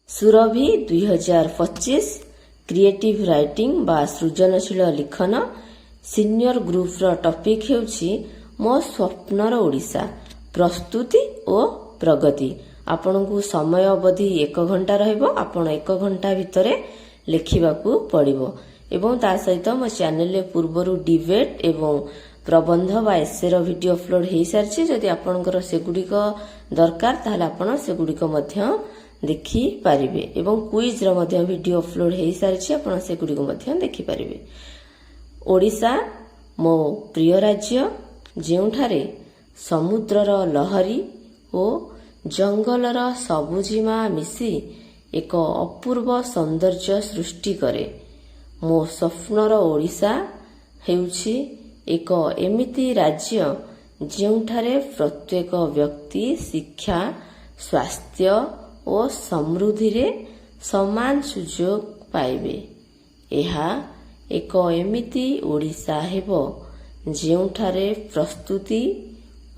Surabhi 2025 creative writing ବା ସୃଜନଶୀଳ ଲିଖନ ସିନିୟର ଗ୍ରୁପର ଟପିକ୍ ହେଉଛି ମୋ ସ୍ୱପ୍ନର ଓଡ଼ିଶା ପ୍ରସ୍ତୁତି ଓ ପ୍ରଗତି। ଆପଣଙ୍କୁ ସମୟ ଅବଧି 1 ଘଣ୍ଟା ରହିବ। ଆପଣ 1 ଘଣ୍ଟା ଭିତରେ ଲେଖିବାକୁ ପଡ଼ିବ ଏବଂ ତା ସହିତ ମୋ ଚ୍ୟାନେଲରେ ପୂର୍ବରୁ ଡିବେଟ୍ ଏବଂ ପ୍ରବନ୍ଧ ବା ଏସେର ଭିଡ଼ିଓ ଅପଲୋଡ ହୋଇସାରିଛି। ଯଦି ଆପଣଙ୍କର ସେଗୁଡ଼ିକ ଦରକାର ତାହେଲେ ଆପଣ ସେଗୁଡ଼ିକ ମଧ୍ୟ ଦେଖିପାରିବେ ଏବଂ କୁଇଜ୍ର ମଧ୍ୟ ଭିଡ଼ିଓ ଅପଲୋଡ ହୋଇସାରିଛି, ଆପଣ ସେଗୁଡ଼ିକ ମଧ୍ୟ ଦେଖିପାରିବେ। ଓଡ଼ିଶା ମୋ ପ୍ରିୟ ରାଜ୍ୟ, ଯେଉଁଠାରେ ସମୁଦ୍ରର ଲହରୀ ଓ ଜଙ୍ଗଲର ସବୁଜିମା ମିଶି ଏକ ଅପୂର୍ବ ସୌନ୍ଦର୍ଯ୍ୟ ସୃଷ୍ଟି କରେ। ମୋ ସ୍ୱପ୍ନର ଓଡ଼ିଶା ହେଉଛି ଏକ ଏମିତି ରାଜ୍ୟ ଯେଉଁଠାରେ ପ୍ରତ୍ୟେକ ବ୍ୟକ୍ତି ଶିକ୍ଷା, ସ୍ୱାସ୍ଥ୍ୟ ଓ ସମୃଦ୍ଧିରେ ସମାନ ସୁଯୋଗ ପାଇବେ। ଏହା ଏକ ଏମିତି ଓଡ଼ିଶା ହେବ ଯେଉଁଠାରେ ପ୍ରସ୍ତୁତି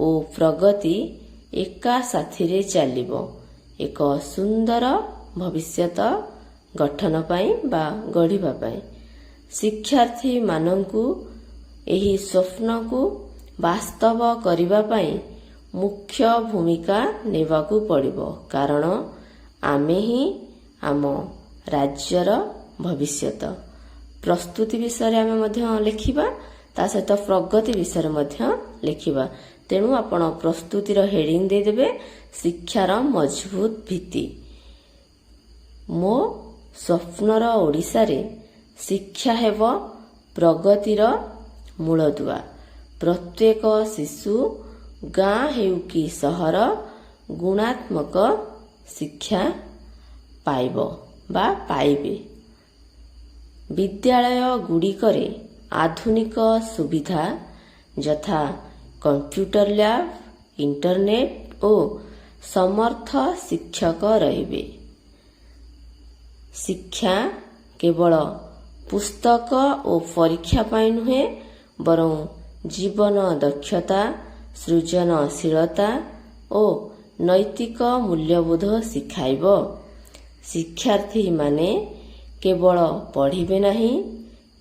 ଓ ପ୍ରଗତି ଏକା ସାଥିରେ ଚାଲିବ, ଏକ ସୁନ୍ଦର ଭବିଷ୍ୟତ ଗଠନ ପାଇଁ ବା ଗଢ଼ିବା ପାଇଁ। ଶିକ୍ଷାର୍ଥୀମାନଙ୍କୁ ଏହି ସ୍ୱପ୍ନକୁ ବାସ୍ତବ କରିବା ପାଇଁ ମୁଖ୍ୟ ଭୂମିକା ନେବାକୁ ପଡ଼ିବ, କାରଣ ଆମେ ହିଁ ଆମ ରାଜ୍ୟର ଭବିଷ୍ୟତ। ପ୍ରସ୍ତୁତି ବିଷୟରେ ଆମେ ମଧ୍ୟ ଲେଖିବା, ତା ସହିତ ପ୍ରଗତି ବିଷୟରେ ମଧ୍ୟ ଲେଖିବା। ତେଣୁ ଆପଣ ପ୍ରସ୍ତୁତିର ହେଡିଂ ଦେଇଦେବେ ଶିକ୍ଷାର ମଜବୁତ ଭିତ୍ତି। ମୋ ସ୍ୱପ୍ନର ଓଡ଼ିଶାରେ ଶିକ୍ଷା ହେବ ପ୍ରଗତିର ମୂଳଦୁଆ। ପ୍ରତ୍ୟେକ ଶିଶୁ ଗାଁ ହେଉ କି ସହର ଗୁଣାତ୍ମକ ଶିକ୍ଷା ପାଇବ ବା ପାଇବେ। ବିଦ୍ୟାଳୟ ଗୁଡ଼ିକରେ ଆଧୁନିକ ସୁବିଧା ଯଥା କମ୍ପ୍ୟୁଟର ଲ୍ୟାବ୍, ଇଣ୍ଟରନେଟ୍ ଓ ସମର୍ଥ ଶିକ୍ଷକ ରହିବେ। ଶିକ୍ଷା କେବଳ ପୁସ୍ତକ ଓ ପରୀକ୍ଷା ପାଇଁ ନୁହେଁ, ବରଂ ଜୀବନ ଦକ୍ଷତା, ସୃଜନଶୀଳତା ଓ ନୈତିକ ମୂଲ୍ୟବୋଧ ଶିଖାଇବ। ଶିକ୍ଷାର୍ଥୀମାନେ କେବଳ ପଢ଼ିବେ ନାହିଁ,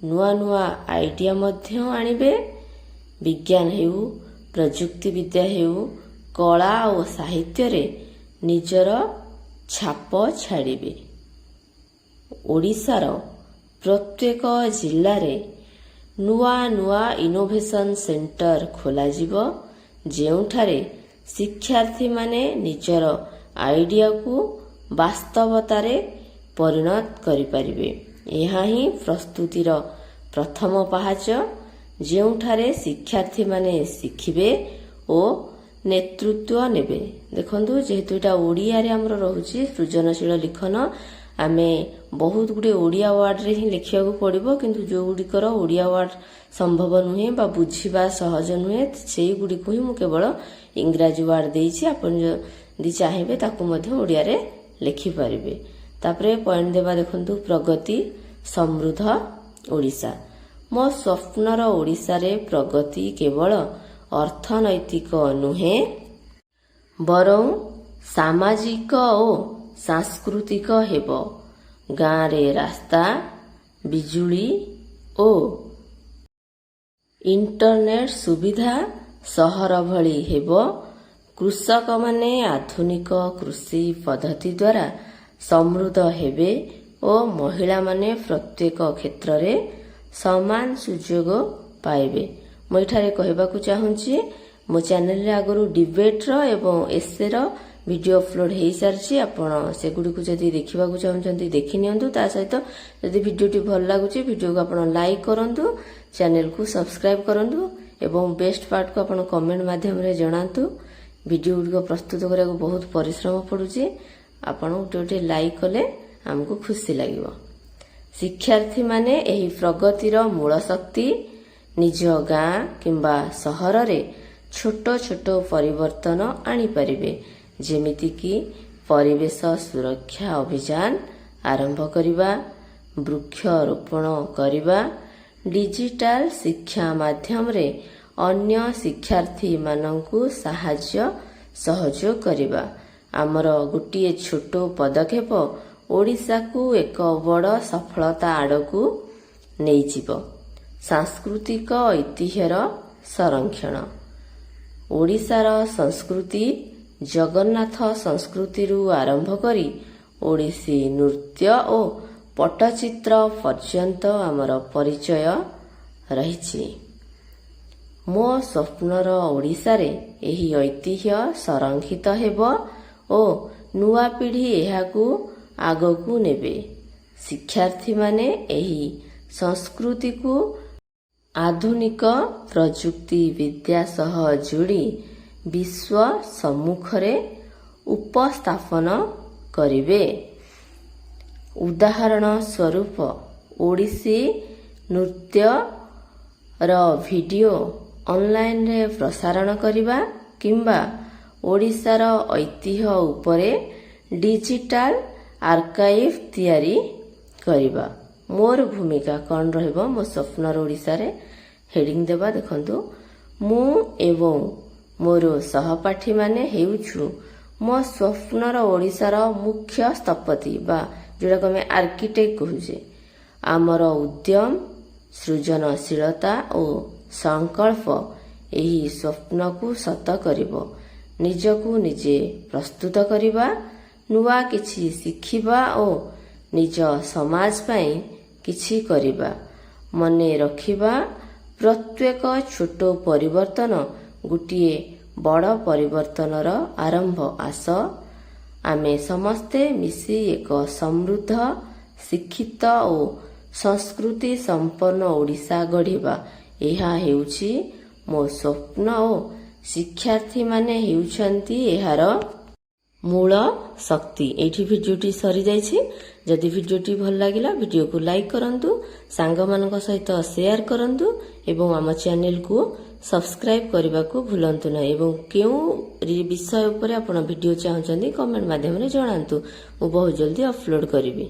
ନୂଆ ନୂଆ ଆଇଡିଆ ମଧ୍ୟ ଆଣିବେ। ବିଜ୍ଞାନ ହେଉ, ପ୍ରଯୁକ୍ତିବିଦ୍ୟା ହେଉ, କଳା ଓ ସାହିତ୍ୟରେ ନିଜର ଛାପ ଛାଡ଼ିବେ। ଓଡ଼ିଶାର ପ୍ରତ୍ୟେକ ଜିଲ୍ଲାରେ ନୂଆ ନୂଆ ଇନୋଭେସନ ସେଣ୍ଟର ଖୋଲାଯିବ, ଯେଉଁଠାରେ ଶିକ୍ଷାର୍ଥୀମାନେ ନିଜର ଆଇଡିଆକୁ ବାସ୍ତବତାରେ ପରିଣତ କରିପାରିବେ। ଏହା ହିଁ ପ୍ରସ୍ତୁତିର ପ୍ରଥମ ପାହାଚ, ଯେଉଁଠାରେ ଶିକ୍ଷାର୍ଥୀମାନେ ଶିଖିବେ ଓ ନେତୃତ୍ୱ ନେବେ। ଦେଖନ୍ତୁ, ଯେହେତୁ ଏଇଟା ଓଡ଼ିଆରେ ଆମର ରହୁଛି ସୃଜନଶୀଳ ଲିଖନ, ଆମେ ବହୁତ ଗୁଡ଼ିଏ ଓଡ଼ିଆ ୱାର୍ଡରେ ହିଁ ଲେଖିବାକୁ ପଡ଼ିବ, କିନ୍ତୁ ଯେଉଁଗୁଡ଼ିକର ଓଡ଼ିଆ ୱାର୍ଡ ସମ୍ଭବ ନୁହେଁ ବା ବୁଝିବା ସହଜ ନୁହେଁ, ସେଇଗୁଡ଼ିକୁ ହିଁ ମୁଁ କେବଳ ଇଂରାଜୀ ୱାର୍ଡ ଦେଇଛି। ଆପଣ ଯଦି ଚାହିଁବେ ତାକୁ ମଧ୍ୟ ଓଡ଼ିଆରେ ଲେଖିପାରିବେ। ତାପରେ ପଏଣ୍ଟ ଦେବା, ଦେଖନ୍ତୁ, ପ୍ରଗତି ସମୃଦ୍ଧ ଓଡ଼ିଶା। ମୋ ସ୍ୱପ୍ନର ଓଡ଼ିଶାରେ ପ୍ରଗତି କେବଳ ଅର୍ଥନୈତିକ ନୁହେଁ, ବରଂ ସାମାଜିକ ଓ ସାଂସ୍କୃତିକ ହେବ। ଗାଁରେ ରାସ୍ତା, ବିଜୁଳି ଓ ଇଣ୍ଟରନେଟ୍ ସୁବିଧା ସହର ଭଳି ହେବ। କୃଷକମାନେ ଆଧୁନିକ କୃଷି ପଦ୍ଧତି ଦ୍ୱାରା ସମୃଦ୍ଧ ହେବେ ଓ ମହିଳାମାନେ ପ୍ରତ୍ୟେକ କ୍ଷେତ୍ରରେ ସମାନ ସୁଯୋଗ ପାଇବେ। ମୁଁ ଏଠାରେ କହିବାକୁ ଚାହୁଁଛି, ମୋ ଚ୍ୟାନେଲରେ ଆଗରୁ ଡିବେଟ୍ର ଏବଂ ଏସେର ଭିଡ଼ିଓ ଅପଲୋଡ ହୋଇସାରିଛି। ଆପଣ ସେଗୁଡ଼ିକୁ ଯଦି ଦେଖିବାକୁ ଚାହୁଁଛନ୍ତି ଦେଖିନିଅନ୍ତୁ। ତା ସହିତ ଯଦି ଭିଡ଼ିଓଟି ଭଲ ଲାଗୁଛି, ଭିଡ଼ିଓକୁ ଆପଣ ଲାଇକ୍ କରନ୍ତୁ, ଚ୍ୟାନେଲକୁ ସବସ୍କ୍ରାଇବ୍ କରନ୍ତୁ ଏବଂ ବେଷ୍ଟ ପାର୍ଟକୁ ଆପଣ କମେଣ୍ଟ ମାଧ୍ୟମରେ ଜଣାନ୍ତୁ। ଭିଡ଼ିଓ ଗୁଡ଼ିକ ପ୍ରସ୍ତୁତ କରିବାକୁ ବହୁତ ପରିଶ୍ରମ ପଡ଼ୁଛି। ଆପଣ ଗୋଟେ ଲାଇକ୍ କଲେ ଆମକୁ ଖୁସି ଲାଗିବ। ଶିକ୍ଷାର୍ଥୀମାନେ ଏହି ପ୍ରଗତିର ମୂଳ ଶକ୍ତି। ନିଜ ଗାଁ କିମ୍ବା ସହରରେ ଛୋଟ ଛୋଟ ପରିବର୍ତ୍ତନ ଆଣିପାରିବେ, ଯେମିତିକି ପରିବେଶ ସୁରକ୍ଷା ଅଭିଯାନ ଆରମ୍ଭ କରିବା, ବୃକ୍ଷରୋପଣ କରିବା, ଡିଜିଟାଲ ଶିକ୍ଷା ମାଧ୍ୟମରେ ଅନ୍ୟ ଶିକ୍ଷାର୍ଥୀମାନଙ୍କୁ ସାହାଯ୍ୟ ସହଯୋଗ କରିବା। ଆମର ଗୋଟିଏ ଛୋଟ ପଦକ୍ଷେପ ଓଡ଼ିଶାକୁ ଏକ ବଡ଼ ସଫଳତା ଆଡ଼କୁ ନେଇଯିବ। ସାଂସ୍କୃତିକ ଐତିହ୍ୟର ସଂରକ୍ଷଣ। ଓଡ଼ିଶାର ସଂସ୍କୃତି ଜଗନ୍ନାଥ ସଂସ୍କୃତିରୁ ଆରମ୍ଭ କରି ଓଡ଼ିଶୀ ନୃତ୍ୟ ଓ ପଟ୍ଟଚିତ୍ର ପର୍ଯ୍ୟନ୍ତ ଆମର ପରିଚୟ ରହିଛି। ମୋ ସ୍ୱପ୍ନର ଓଡ଼ିଶାରେ ଏହି ଐତିହ୍ୟ ସଂରକ୍ଷିତ ହେବ ଓ ନୂଆ ପିଢ଼ି ଏହାକୁ ଆଗକୁ ନେବେ। ଶିକ୍ଷାର୍ଥୀମାନେ ଏହି ସଂସ୍କୃତିକୁ ଆଧୁନିକ ପ୍ରଯୁକ୍ତି ବିଦ୍ୟା ସହ ଯୋଡ଼ି ବିଶ୍ୱ ସମ୍ମୁଖରେ ଉପସ୍ଥାପନ କରିବେ। ଉଦାହରଣ ସ୍ୱରୂପ ଓଡ଼ିଶୀ ନୃତ୍ୟର ଭିଡ଼ିଓ ଅନଲାଇନରେ ପ୍ରସାରଣ କରିବା କିମ୍ବା ଓଡ଼ିଶାର ଐତିହ୍ୟ ଉପରେ ଡିଜିଟାଲ ଆର୍କାଇଭ ତିଆରି କରିବା। ମୋର ଭୂମିକା କ'ଣ ରହିବ ମୋ ସ୍ୱପ୍ନର ଓଡ଼ିଶାରେ? ହେଡିଂ ଦେବା। ଦେଖନ୍ତୁ, ମୁଁ ଏବଂ ମୋର ସହପାଠୀମାନେ ହେଉଛୁ ମୋ ସ୍ୱପ୍ନର ଓଡ଼ିଶାର ମୁଖ୍ୟ ସ୍ଥପତି ବା ଯେଉଁଟାକୁ ଆମେ ଆର୍କିଟେକ୍ଟ କହୁଛେ। ଆମର ଉଦ୍ୟମ, ସୃଜନଶୀଳତା ଓ ସଂକଳ୍ପ ଏହି ସ୍ୱପ୍ନକୁ ସତ କରିବ। ନିଜକୁ ନିଜେ ପ୍ରସ୍ତୁତ କରିବା, ନୂଆ କିଛି ଶିଖିବା ଓ ନିଜ ସମାଜ ପାଇଁ କିଛି କରିବା। ମନେ ରଖିବା, ପ୍ରତ୍ୟେକ ଛୋଟ ପରିବର୍ତ୍ତନ ଗୋଟିଏ ବଡ଼ ପରିବର୍ତ୍ତନର ଆରମ୍ଭ। ଆସ ଆମେ ସମସ୍ତେ ମିଶି ଏକ ସମୃଦ୍ଧ, ଶିକ୍ଷିତ ଓ ସଂସ୍କୃତି ସମ୍ପନ୍ନ ଓଡ଼ିଶା ଗଢ଼ିବା। ଏହା ହେଉଛି ମୋ ସ୍ୱପ୍ନ ଓ ଶିକ୍ଷାର୍ଥୀମାନେ ହେଉଛନ୍ତି ଏହାର ମୂଳ ଶକ୍ତି। ଏଇଠି ଭିଡ଼ିଓଟି ସରିଯାଇଛି। ଯଦି ଭିଡ଼ିଓଟି ଭଲ ଲାଗିଲା ଭିଡ଼ିଓକୁ ଲାଇକ୍ କରନ୍ତୁ, ସାଙ୍ଗମାନଙ୍କ ସହିତ ସେୟାର କରନ୍ତୁ ଏବଂ ଆମ ଚ୍ୟାନେଲକୁ ସବସ୍କ୍ରାଇବ୍ କରିବାକୁ ଭୁଲନ୍ତୁ ନାହିଁ। ଏବଂ କେଉଁ ବିଷୟ ଉପରେ ଆପଣ ଭିଡ଼ିଓ ଚାହୁଁଛନ୍ତି କମେଣ୍ଟ ମାଧ୍ୟମରେ ଜଣାନ୍ତୁ। ମୁଁ ବହୁତ ଜଲ୍ଦି ଅପଲୋଡ଼ କରିବି।